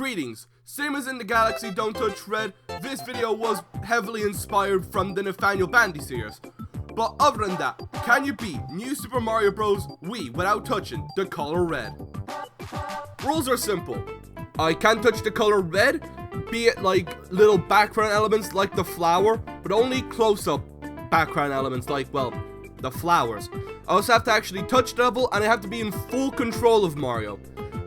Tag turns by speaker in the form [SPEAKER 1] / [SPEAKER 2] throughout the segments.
[SPEAKER 1] Greetings! Same as in the Galaxy Don't Touch Red, this video was heavily inspired from the Nathaniel Bandy series. But other than that, can you beat New Super Mario Bros. Wii without touching the color red? Rules are simple. I can't touch the color red, be it like little background elements like the flower, but only close-up background elements like, well, the flowers. I also have to actually touch the level, and I have to be in full control of Mario.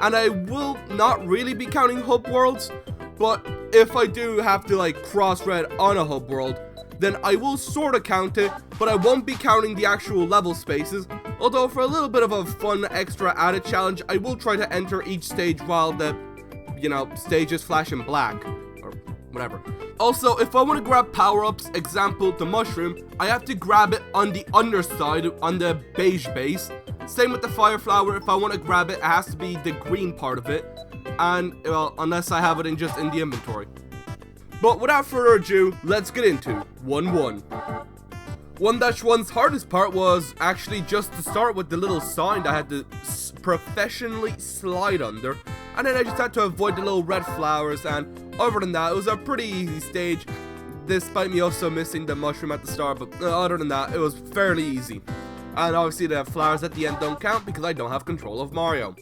[SPEAKER 1] And I will not really be counting hub worlds, but if I do have to like cross red on a hub world, then I will sort of count it, but I won't be counting the actual level spaces. Although for a little bit of a fun extra added challenge, I will try to enter each stage while the, stages flash in black, or whatever. Also, if I want to grab power-ups, example, the mushroom, I have to grab it on the underside, on the beige base. Same with the fire flower, if I want to grab it, it has to be the green part of it. And, well, unless I have it in just in the inventory. But without further ado, let's get into 1-1. 1-1's hardest part was actually just to start with the little sign that I had to professionally slide under. And then I just had to avoid the little red flowers, and other than that, it was a pretty easy stage. Despite me also missing the mushroom at the start, but other than that, it was fairly easy. And obviously the flowers at the end don't count because I don't have control of Mario.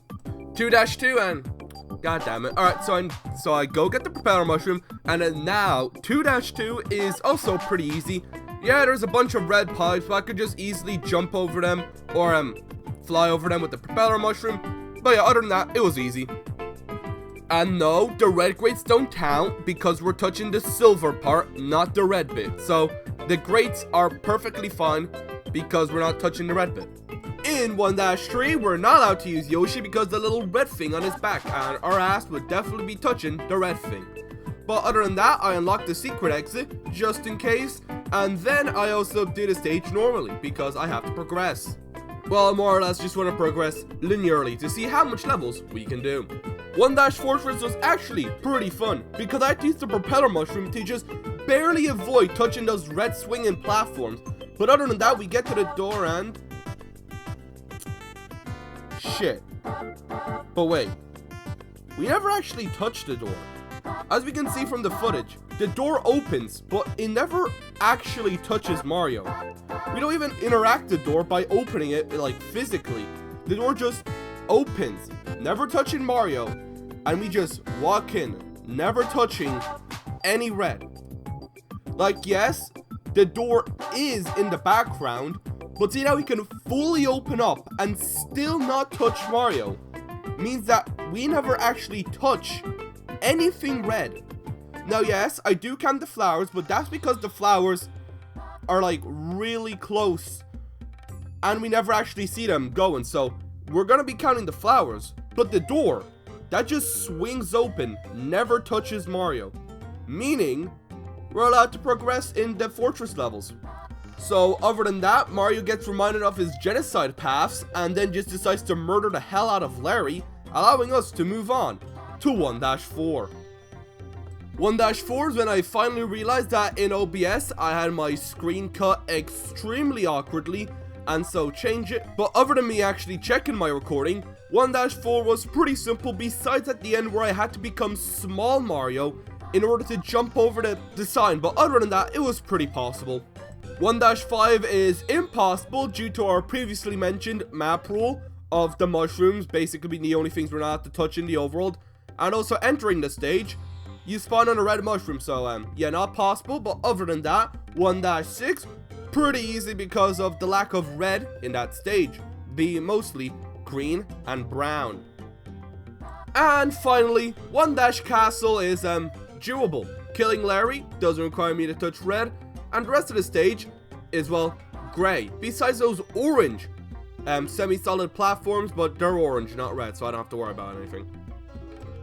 [SPEAKER 1] 2-2 and... God damn it. Alright, so I go get the propeller mushroom, and then now 2-2 is also pretty easy. Yeah, there's a bunch of red pipes, but I could just easily jump over them or fly over them with the propeller mushroom. But yeah, other than that, it was easy. And no, the red grates don't count because we're touching the silver part, not the red bit. So the grates are perfectly fine because we're not touching the red bit. In 1-3, we're not allowed to use Yoshi because the little red thing on his back, and our ass would definitely be touching the red thing. But other than that, I unlocked the secret exit, just in case, and then I also do the stage normally, because I have to progress. Well, more or less just want to progress linearly to see how much levels we can do. 1-Fortress was actually pretty fun, because I had to use the propeller mushroom to just barely avoid touching those red swinging platforms. But other than that, we get to the door and... shit. But wait, we never actually touched the door. As we can see from the footage, the door opens, but it never actually touches Mario. We don't even interact the door by opening it, like, physically. The door just opens, never touching Mario, and we just walk in, never touching any red. Like, yes, the door is in the background, but see how we can fully open up and still not touch Mario. Means that we never actually touch anything red. Now yes, I do count the flowers, but that's because the flowers are like really close and we never actually see them going, so we're gonna be counting the flowers. But the door, that just swings open, never touches Mario. Meaning, we're allowed to progress in the fortress levels. So other than that, Mario gets reminded of his genocide paths and then just decides to murder the hell out of Larry, allowing us to move on to 1-4. 1-4 is when I finally realized that in OBS I had my screen cut extremely awkwardly, and so change it. But other than me actually checking my recording, 1-4 was pretty simple besides at the end where I had to become small Mario in order to jump over the sign, but other than that, it was pretty possible. 1-5 is impossible due to our previously mentioned map rule of the mushrooms basically being the only things we're not allowed to touch in the overworld, and also entering the stage, you spawn on a red mushroom, so yeah, not possible. But other than that, 1-6, pretty easy because of the lack of red in that stage, being mostly green and brown. And finally, 1-Castle is doable. Killing Larry doesn't require me to touch red, and the rest of the stage is, well, grey. Besides those orange semi-solid platforms, but they're orange, not red, so I don't have to worry about anything.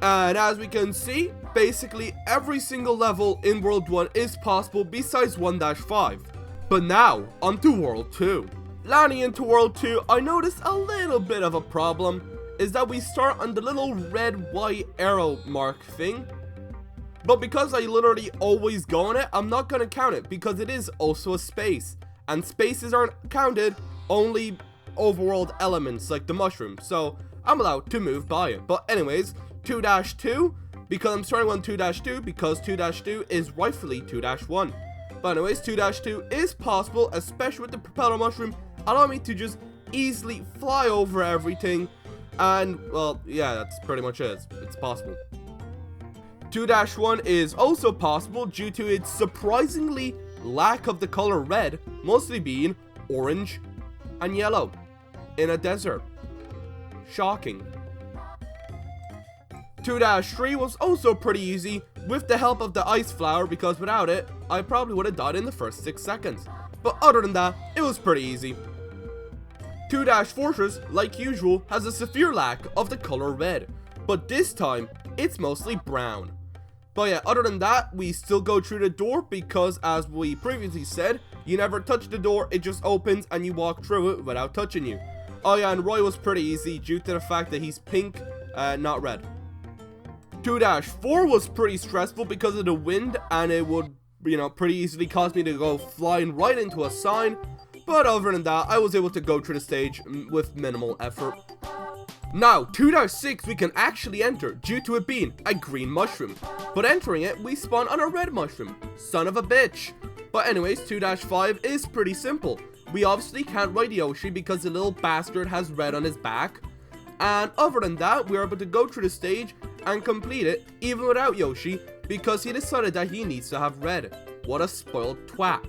[SPEAKER 1] And as we can see, basically every single level in World 1 is possible besides 1-5. But now, onto World 2. Landing into World 2, I noticed a little bit of a problem, is that we start on the little red-white arrow mark thing. But because I literally always go on it, I'm not going to count it because it is also a space. And spaces aren't counted, only overworld elements like the mushroom. So I'm allowed to move by it. But anyways, 2-2, because I'm starting on 2-2 because 2-2 is rightfully 2-1. But anyways, 2-2 is possible, especially with the propeller mushroom, allowing me to just easily fly over everything. And, well, yeah, that's pretty much it. It's possible. 2-1 is also possible due to its surprisingly lack of the color red, mostly being orange and yellow in a desert. Shocking. 2-3 was also pretty easy with the help of the ice flower, because without it, I probably would have died in the first 6 seconds. But other than that, it was pretty easy. 2-Fortress, like usual, has a severe lack of the color red, but this time, it's mostly brown. But yeah, other than that, we still go through the door because, as we previously said, you never touch the door, it just opens and you walk through it without touching you. Oh yeah, and Roy was pretty easy due to the fact that he's pink, not red. 2-4 was pretty stressful because of the wind, and it would, pretty easily cause me to go flying right into a sign. But other than that, I was able to go through the stage with minimal effort. Now, 2-6 we can actually enter due to it being a green mushroom. But entering it, we spawn on a red mushroom. Son of a bitch. But anyways, 2-5 is pretty simple. We obviously can't ride Yoshi because the little bastard has red on his back. And other than that, we are able to go through the stage and complete it even without Yoshi because he decided that he needs to have red. What a spoiled twat.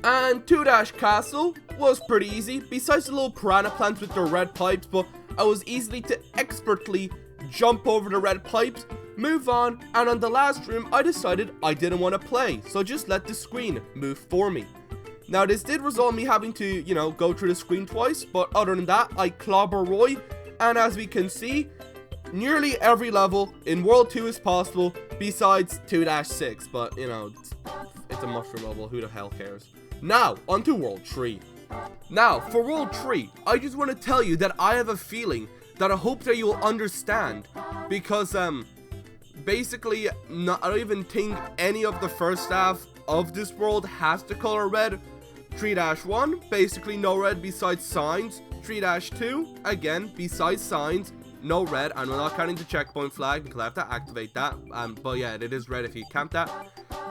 [SPEAKER 1] And 2-Castle was pretty easy, besides the little piranha plants with their red pipes, but I was easily to expertly jump over the red pipes, move on, and on the last room I decided I didn't want to play, so just let the screen move for me. Now this did result in me having to, go through the screen twice, but other than that, I clobber Roy, and as we can see, nearly every level in World 2 is possible, besides 2-6, but, it's a mushroom level, who the hell cares? Now, onto World 3. Now, for World 3, I just want to tell you that I have a feeling that I hope that you will understand, because, basically, I don't even think any of the first half of this world has the color red. 3-1, basically no red besides signs. 3-2, again, besides signs, no red, and we're not counting the checkpoint flag because I have to activate that, but yeah, it is red if you count that.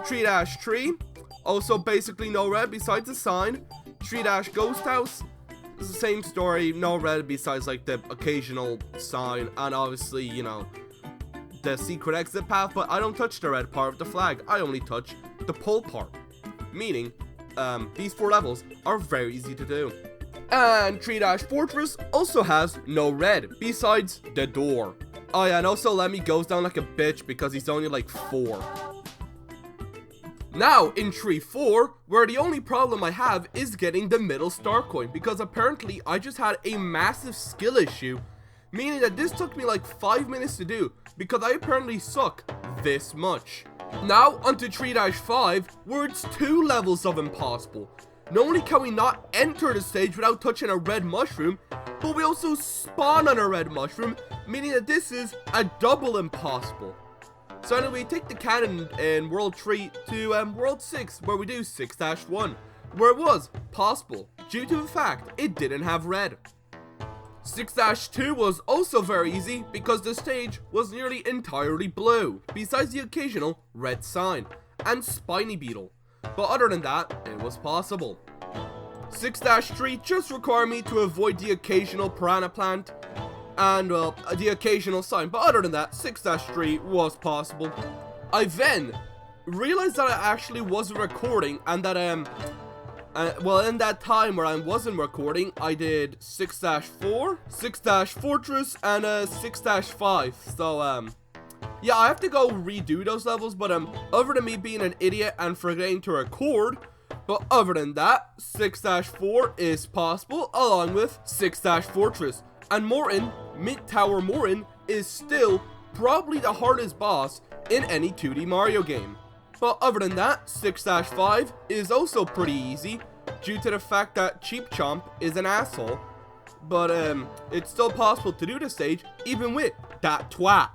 [SPEAKER 1] 3-3, also basically no red besides the sign. 3-Ghost House, it's the same story, no red besides like the occasional sign, and obviously, the secret exit path, but I don't touch the red part of the flag, I only touch the pole part, meaning, these 4 levels are very easy to do. And 3-Fortress also has no red, besides the door. Oh yeah, and also Lemmy goes down like a bitch because he's only like 4. Now, in 3-4, where the only problem I have is getting the middle star coin, because apparently I just had a massive skill issue, meaning that this took me like 5 minutes to do, because I apparently suck this much. Now, onto 3-5, where it's 2 levels of impossible. Not only can we not enter the stage without touching a red mushroom, but we also spawn on a red mushroom, meaning that this is a double impossible. So anyway, we take the cannon in World 3 to World 6, where we do 6-1, where it was possible, due to the fact it didn't have red. 6-2 was also very easy, because the stage was nearly entirely blue, besides the occasional red sign, and Spiny Beetle. But other than that, it was possible. 6-3 just required me to avoid the occasional piranha plant, and well, the occasional sign, but other than that, 6-3 was possible. I then realized that I actually wasn't recording, and that well, in that time where I wasn't recording, I did 6-4, 6-Fortress, and 6-5, so yeah, I have to go redo those levels, but other than me being an idiot and forgetting to record, but other than that, 6-4 is possible, along with 6-Fortress. And Morton, Mid-Tower Morton, is still probably the hardest boss in any 2D Mario game. But other than that, 6-5 is also pretty easy, due to the fact that Cheap Chomp is an asshole. But it's still possible to do the stage, even with that twat.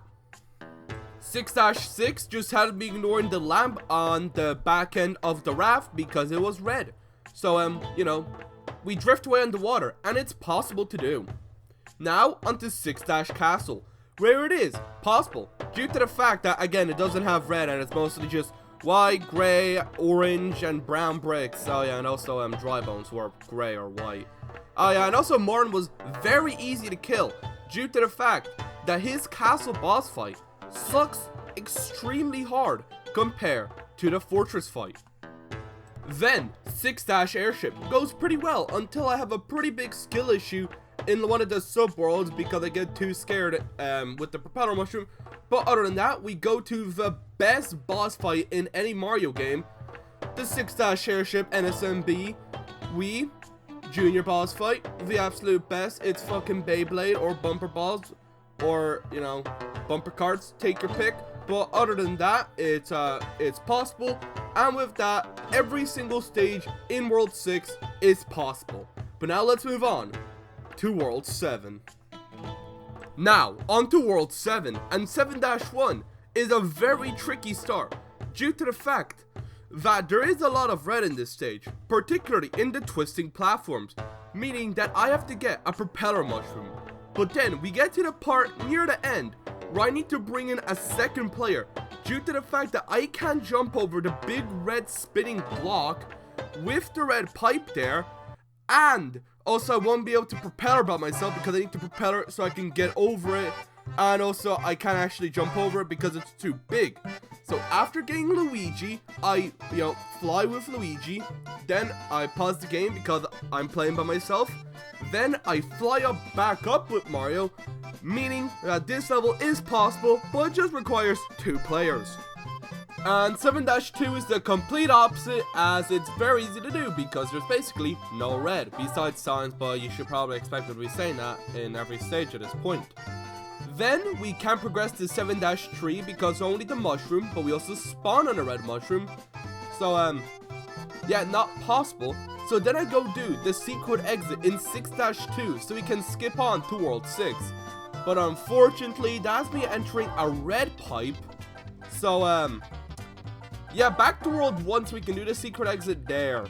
[SPEAKER 1] 6-6 just had me ignoring the lamp on the back end of the raft because it was red. So, we drift away on the water, and it's possible to do. Now, onto 6-Castle, where it is possible, due to the fact that, again, it doesn't have red and it's mostly just white, gray, orange, and brown bricks. Oh yeah, and also dry bones who are gray or white. Oh yeah, and also Martin was very easy to kill due to the fact that his castle boss fight sucks extremely hard compared to the fortress fight. Then 6-airship goes pretty well until I have a pretty big skill issue in one of the subworlds because I get too scared with the propeller mushroom. But other than that, we go to the best boss fight in any Mario game, the 6-airship NSMB Wii Junior boss fight, the absolute best. It's fucking Beyblade or bumper balls or, you know, bumper carts, take your pick. But other than that, it's possible, and with that, every single stage in World 6 is possible. But now let's move on to World 7. Now, on to World 7, and 7-1 is a very tricky start, due to the fact that there is a lot of red in this stage, particularly in the twisting platforms, meaning that I have to get a propeller mushroom. But then we get to the part near the end, where I need to bring in a second player, due to the fact that I can't jump over the big red spinning block with the red pipe there, and also I won't be able to propeller by myself because I need to propeller so I can get over it, and also I can't actually jump over it because it's too big. So after getting Luigi, I, fly with Luigi, then I pause the game because I'm playing by myself, then I fly back up with Mario, meaning that this level is possible, but it just requires 2 players. And 7-2 is the complete opposite, as it's very easy to do because there's basically no red, besides signs, but you should probably expect me to be saying that in every stage at this point. Then we can progress to 7-3 because only the mushroom, but we also spawn on a red mushroom. So, yeah, not possible. So then I go do the secret exit in 6-2 so we can skip on to World 6. But unfortunately, that's me entering a red pipe. So, yeah, back to World 1 so we can do the secret exit there.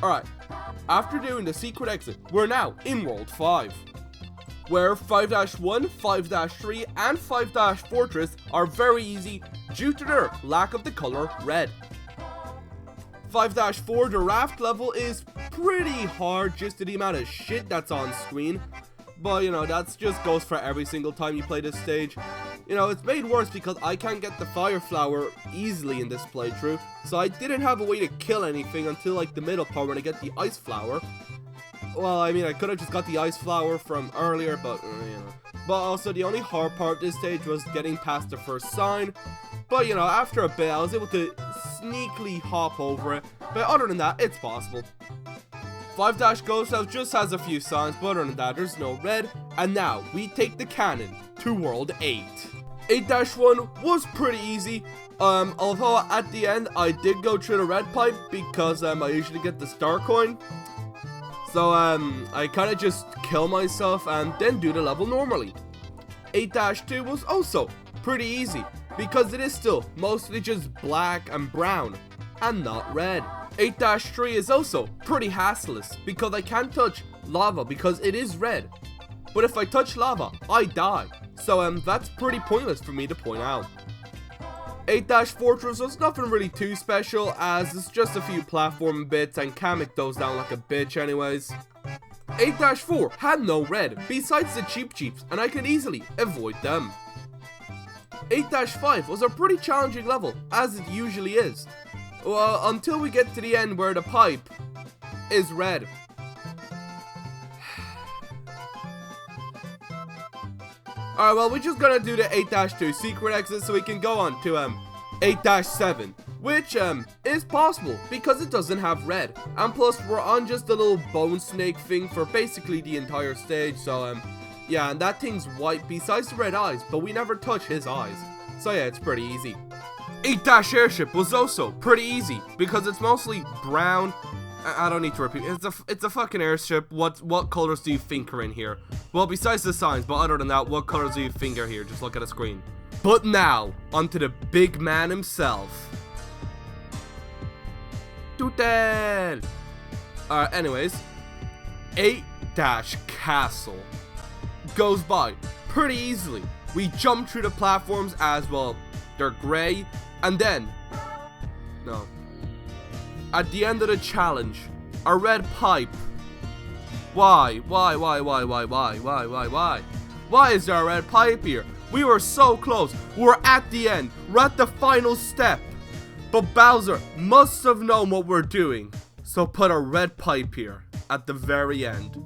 [SPEAKER 1] Alright, after doing the secret exit, we're now in World 5. Where 5-1, 5-3, and 5-fortress are very easy due to their lack of the color red. 5-4, the raft level is pretty hard just to the amount of shit that's on screen. But, that just goes for every single time you play this stage. It's made worse because I can't get the fire flower easily in this playthrough. So I didn't have a way to kill anything until, like, the middle part when I get the ice flower. Well, I mean, I could have just got the ice flower from earlier, but, But also, the only hard part of this stage was getting past the first sign. But, after a bit, I was able to sneakily hop over it. But other than that, it's possible. 5-Ghost House just has a few signs, but other than that, there's no red. And now, we take the cannon to World 8. 8-1 was pretty easy. Although at the end, I did go through the red pipe because I usually get the star coin. So, I kind of just kill myself and then do the level normally. 8-2 was also pretty easy because it is still mostly just black and brown and not red. 8-3 is also pretty hassleless because I can't touch lava because it is red. But if I touch lava, I die. So, that's pretty pointless for me to point out. 8-Fortress was nothing really too special, as it's just a few platform bits and Kamek those down like a bitch anyways. 8-4 had no red, besides the Cheep Cheeps, and I could easily avoid them. 8-5 was a pretty challenging level, as it usually is. Well, until we get to the end where the pipe is red. Alright, well, we're just gonna do the 8-2 secret exit so we can go on to 8-7, which is possible because it doesn't have red, and plus we're on just a little bone snake thing for basically the entire stage. So yeah, and that thing's white besides the red eyes, but we never touch his eyes, so yeah, it's pretty easy. 8-Airship was also pretty easy because it's mostly brown. I don't need to repeat. It's a fucking airship. What colors do you think are in here? Well, besides the signs, but other than that, what colors do you think are here? Just look at the screen. But now, onto the big man himself. Tutel! Anyways, 8-Castle goes by pretty easily We jump through the platforms as well. They're gray. And then, no. At the end of the challenge, a red pipe. Why? Why is there a red pipe here? We were so close. We're at the end. We're at the final step. But Bowser must have known what we're doing. So put a red pipe here at the very end.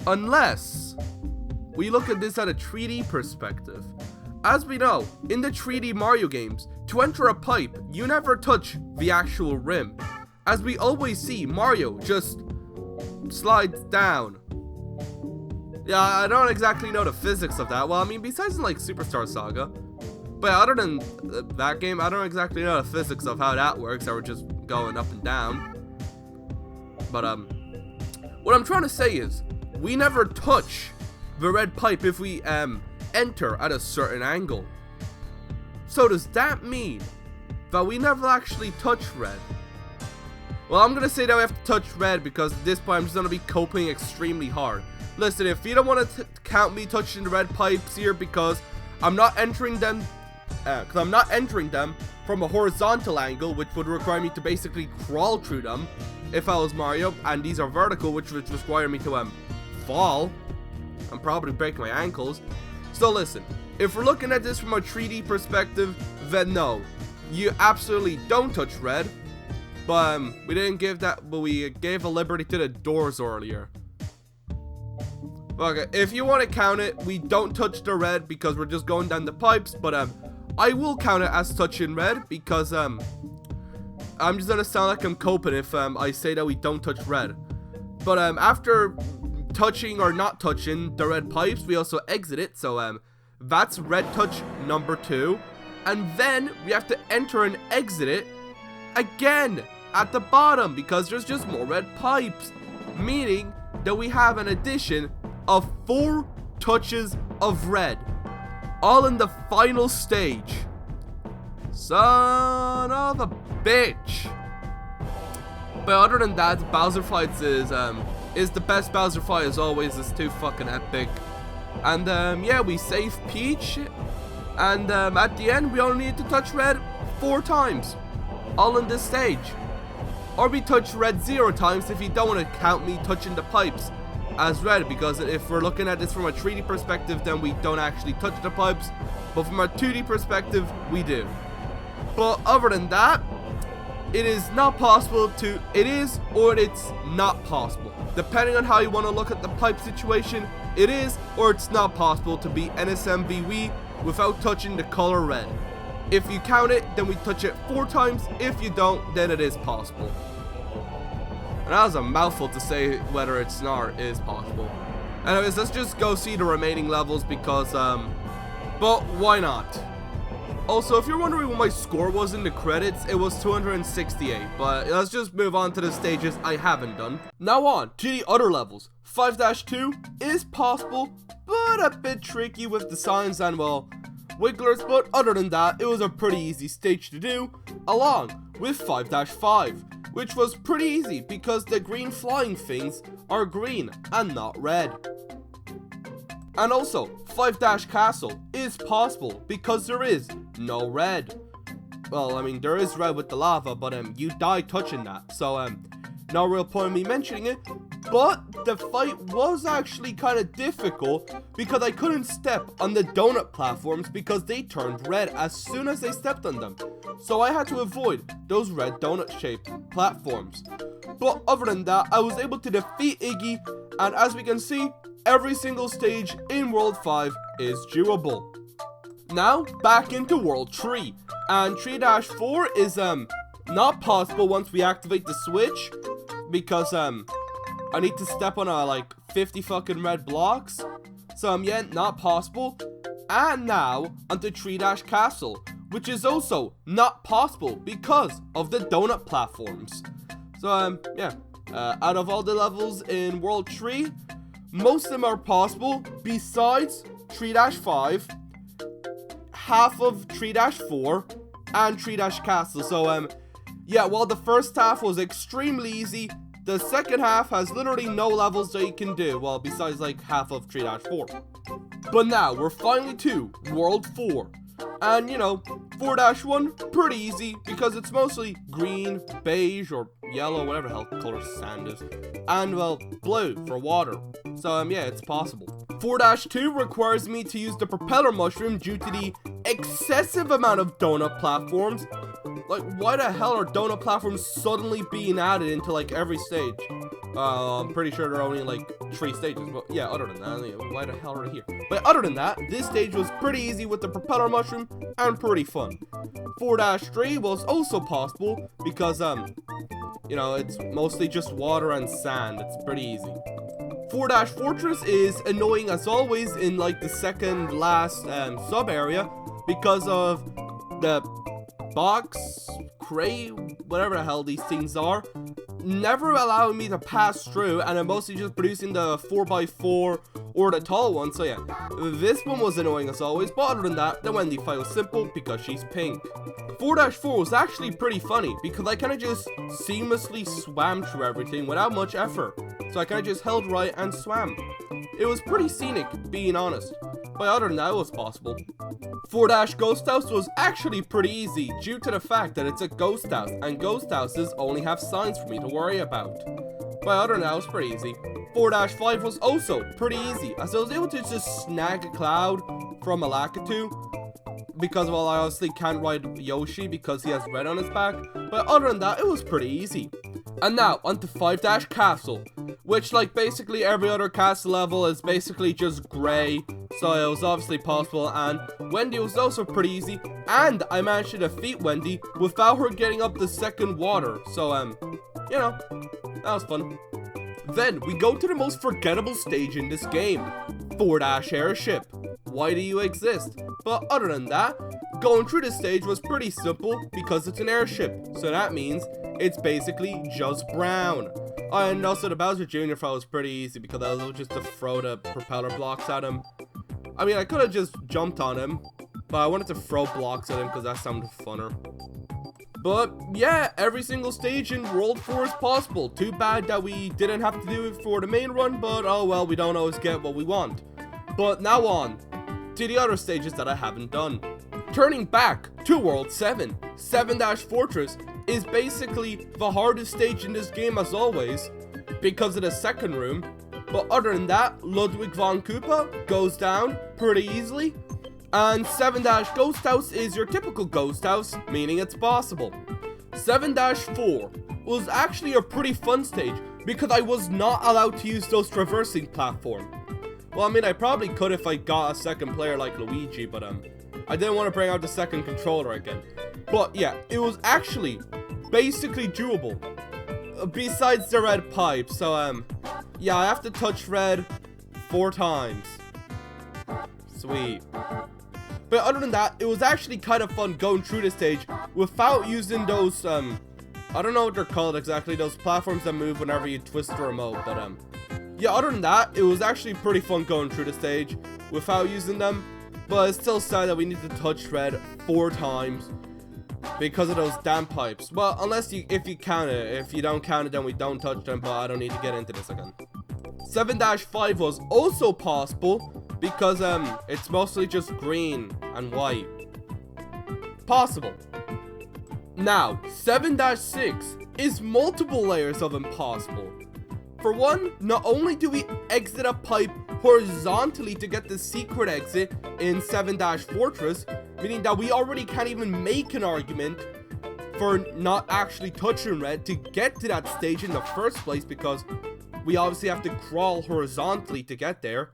[SPEAKER 1] Unless we look at this at a 3D perspective. As we know, in the 3D Mario games, to enter a pipe, you never touch the actual rim. As we always see, Mario just slides down. Yeah, I don't exactly know the physics of that. Well, I mean, besides like Superstar Saga. But other than that game, I don't exactly know the physics of how that works. Or just going up and down. But, what I'm trying to say is, we never touch the red pipe if we, enter at a certain angle. So does that mean that we never actually touch red? Well, I'm gonna say that we have to touch red because at this point I'm just gonna be coping extremely hard. Listen, if you don't want to count me touching the red pipes here because I'm not entering them from a horizontal angle, which would require me to basically crawl through them if I was Mario, and these are vertical, which would require me to fall and probably break my ankles. So listen, if we're looking at this from a 3D perspective, then no, you absolutely don't touch red. But we didn't give that, but we gave a liberty to the doors earlier. Okay, if you want to count it, we don't touch the red because we're just going down the pipes. But I will count it as touching red because I'm just gonna sound like I'm coping if I say that we don't touch red. But after touching or not touching the red pipes, we also exit it. So that's red touch number 2, and then we have to enter and exit it again at the bottom because there's just more red pipes, meaning that we have an addition of 4 touches of red, all in the final stage. Son of a bitch. But other than that, Bowser Fights is the best Bowser fight as always. It's too fucking epic. And yeah, we save Peach, and at the end we only need to touch red 4 times, all in this stage. Or we touch red 0 times if you don't want to count me touching the pipes as red, because if we're looking at this from a 3D perspective, then we don't actually touch the pipes, but from a 2D perspective, we do. But other than that, it is not possible to, it is or it's not possible. Depending on how you want to look at the pipe situation, it is or it's not possible to beat NSMV without touching the color red. If you count it, then we touch it 4 times. If you don't, then it is possible. And that was a mouthful to say whether it's not or is possible. Anyways, let's just go see the remaining levels because, but why not? Also, if you're wondering what my score was in the credits, it was 268, but let's just move on to the stages I haven't done. Now on to the other levels. 5-2 is possible, but a bit tricky with the signs and, well, wigglers, but other than that, it was a pretty easy stage to do, along with 5-5, which was pretty easy because the green flying things are green and not red. And also, 5-Castle is possible because there is no red. Well, I mean, there is red with the lava, but you die touching that, so no real point in me mentioning it. But the fight was actually kind of difficult because I couldn't step on the donut platforms because they turned red as soon as they stepped on them. So I had to avoid those red donut shaped platforms. But other than that, I was able to defeat Iggy, and as we can see, every single stage in World 5 is doable. Now, back into World 3, and 3-4 is not possible once we activate the switch, because I need to step on like 50 fucking red blocks, so yeah, not possible. And now, onto 3-Castle, which is also not possible because of the donut platforms. So yeah, out of all the levels in World 3, most of them are possible besides 3-5, half of 3-4, and 3-Castle. So yeah, while the first half was extremely easy, the second half has literally no levels that you can do, well, besides like half of 3-4. But now, we're finally to World 4. And you know, 4-1, pretty easy, because it's mostly green, beige, or yellow, whatever the hell color sand is. And well, blue for water. So yeah, it's possible. 4-2 requires me to use the propeller mushroom due to the excessive amount of donut platforms. Like, why the hell are donut platforms suddenly being added into like every stage? I'm pretty sure there are only like 3 stages, but yeah, other than that, why the hell are they here? But other than that, this stage was pretty easy with the propeller mushroom and pretty fun. 4-3 was also possible because, you know, it's mostly just water and sand. It's pretty easy. 4-Fortress is annoying as always in like the second last sub area because of the box, crate, whatever the hell these things are, never allowing me to pass through, and I'm mostly just producing the 4x4 or the tall one. So yeah, this one was annoying as always, but other than that, the Wendy fight was simple because she's pink. 4-4 was actually pretty funny because I kind of just seamlessly swam through everything without much effort. So I kind of just held right and swam. It was pretty scenic, being honest. But other than that, it was possible. 4-Ghost House was actually pretty easy due to the fact that it's a ghost house, and ghost houses only have signs for me to worry about. But other than that, it was pretty easy. 4-5 was also pretty easy, as I was able to just snag a cloud from a Lakitu. Because, well, I obviously can't ride Yoshi because he has red on his back. But other than that, it was pretty easy. And now, onto 5-Castle, which, like, basically every other castle level is basically just grey, so it was obviously possible, and Wendy was also pretty easy, and I managed to defeat Wendy without her getting up the second water, so, you know, that was fun. Then, we go to the most forgettable stage in this game, 4-Airship. Why do you exist? But other than that, going through this stage was pretty simple because it's an airship, so that means it's basically just brown. And also the Bowser Jr. fight was pretty easy because I was able just to throw the propeller blocks at him. I mean, I could have just jumped on him, but I wanted to throw blocks at him because that sounded funner. But yeah, every single stage in World 4 is possible. Too bad that we didn't have to do it for the main run, but oh well, we don't always get what we want. But now on to the other stages that I haven't done. Turning back to World 7, 7-Fortress is basically the hardest stage in this game as always, because of the second room. But other than that, Ludwig von Koopa goes down pretty easily. And 7-Ghost House is your typical ghost house, meaning it's possible. 7-4 was actually a pretty fun stage because I was not allowed to use those traversing platform. Well, I mean, I probably could if I got a second player like Luigi, but I didn't want to bring out the second controller again. But yeah, it was actually basically doable, besides the red pipe. So yeah, I have to touch red 4 times. Sweet. But other than that, it was actually kind of fun going through this stage without using those I don't know what they're called exactly, those platforms that move whenever you twist the remote. But yeah, other than that, it was actually pretty fun going through the stage without using them. But it's still sad that we need to touch red 4 times because of those damn pipes. Well, if you count it. If you don't count it, then we don't touch them, but I don't need to get into this again. 7-5 was also possible because it's mostly just green and white. Possible. Now, 7-6 is multiple layers of impossible. For one, not only do we exit a pipe horizontally to get the secret exit in 7-Fortress, meaning that we already can't even make an argument for not actually touching red to get to that stage in the first place because we obviously have to crawl horizontally to get there.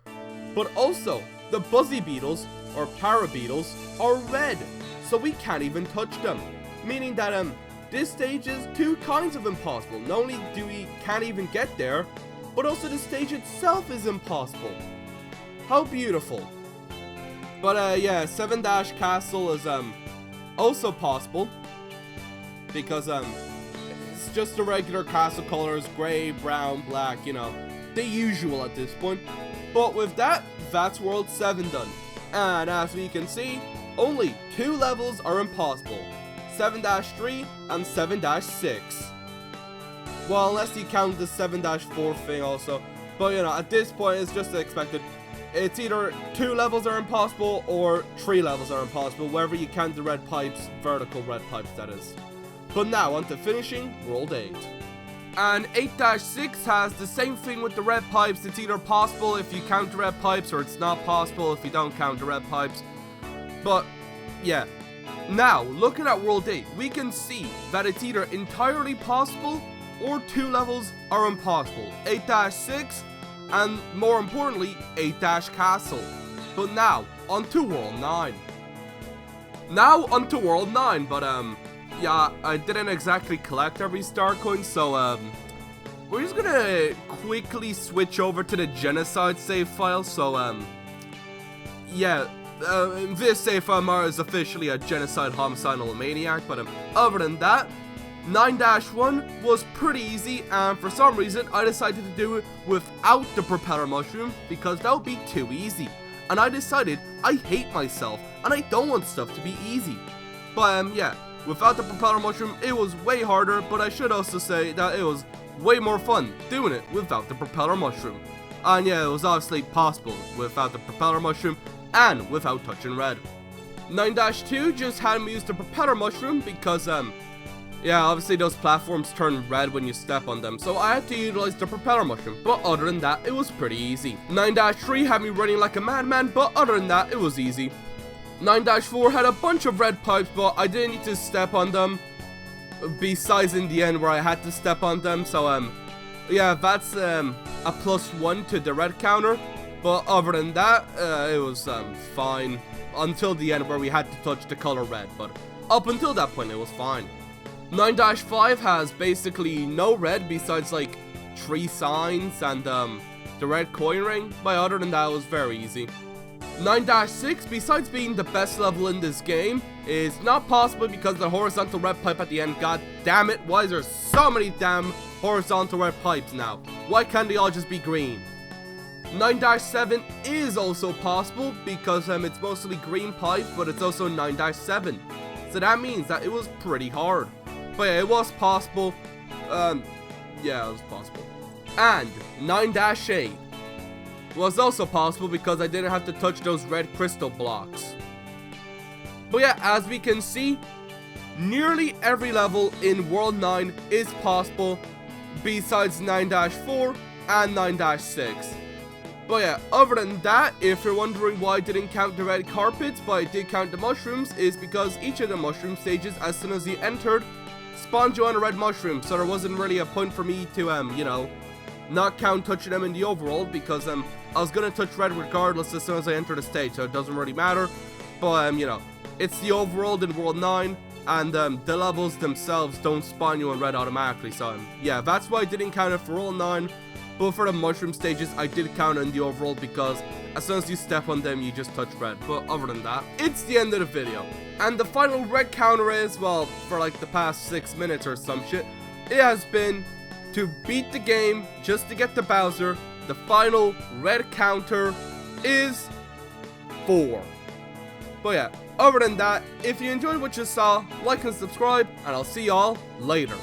[SPEAKER 1] But also, the Buzzy Beetles, or Para Beetles, are red, so we can't even touch them. Meaning that this stage is 2 kinds of impossible. Not only do we can't even get there, but also the stage itself is impossible. How beautiful. But yeah, 7-Castle is also possible because it's just the regular castle colors, gray, brown, black, you know, the usual at this point. But with that, that's World 7 done. And as we can see, only 2 levels are impossible. 7-3 and 7-6. Well, unless you count the 7-4 thing also. But, you know, at this point, it's just expected. It's either 2 levels are impossible or 3 levels are impossible, wherever you count the red pipes, vertical red pipes, that is. But now, on to finishing World 8. And 8-6 has the same thing with the red pipes. It's either possible if you count the red pipes, or it's not possible if you don't count the red pipes. But, yeah. Now, looking at World 8, we can see that it's either entirely possible or 2 levels are impossible. 8-6 and, more importantly, 8-Castle. But now, onto World 9. Now, onto World 9, but, yeah, I didn't exactly collect every star coin, so, we're just gonna quickly switch over to the Genocide save file, so, yeah, this save file Mario is officially a Genocide Homicidal Maniac, but, other than that, 9-1 was pretty easy, and for some reason, I decided to do it without the Propeller Mushroom, because that would be too easy. And I decided I hate myself, and I don't want stuff to be easy. But, yeah, without the Propeller Mushroom, it was way harder, but I should also say that it was way more fun doing it without the Propeller Mushroom. And yeah, it was obviously possible without the Propeller Mushroom, and without touching red. 9-2 just had me use the Propeller Mushroom because, yeah, obviously those platforms turn red when you step on them, so I had to utilize the Propeller Mushroom, but other than that, it was pretty easy. 9-3 had me running like a madman, but other than that, it was easy. 9-4 had a bunch of red pipes, but I didn't need to step on them, besides in the end where I had to step on them, so, yeah, that's, a +1 to the red counter, but other than that, it was, fine, until the end where we had to touch the color red, but up until that point, it was fine. 9-5 has basically no red besides like 3 signs and the red coin ring, but other than that it was very easy. 9-6, besides being the best level in this game, is not possible because of the horizontal red pipe at the end. God damn it, why is there so many damn horizontal red pipes now? Why can't they all just be green? 9-7 is also possible because it's mostly green pipes, but it's also 9-7. So that means that it was pretty hard. But yeah, it was possible. Yeah, it was possible. And 9-8 was also possible because I didn't have to touch those red crystal blocks. But yeah, as we can see, nearly every level in World 9 is possible besides 9-4 and 9-6. But yeah, other than that, if you're wondering why I didn't count the red carpets, but I did count the mushrooms, is because each of the mushroom stages, as soon as you entered, spawned you on a red mushroom, so there wasn't really a point for me to, you know, not count touching them in the overworld, because, I was gonna touch red regardless as soon as I enter the stage, so it doesn't really matter, but, you know, it's the overworld in World 9, and, the levels themselves don't spawn you on red automatically, so, yeah, that's why I didn't count it for World 9, but for the mushroom stages, I did count it in the overworld, because as soon as you step on them, you just touch red, but other than that, it's the end of the video. And the final red counter is, well, for like the past 6 minutes or some shit, it has been to beat the game just to get the Bowser. The final red counter is 4. But yeah, other than that, if you enjoyed what you saw, like and subscribe, and I'll see y'all later.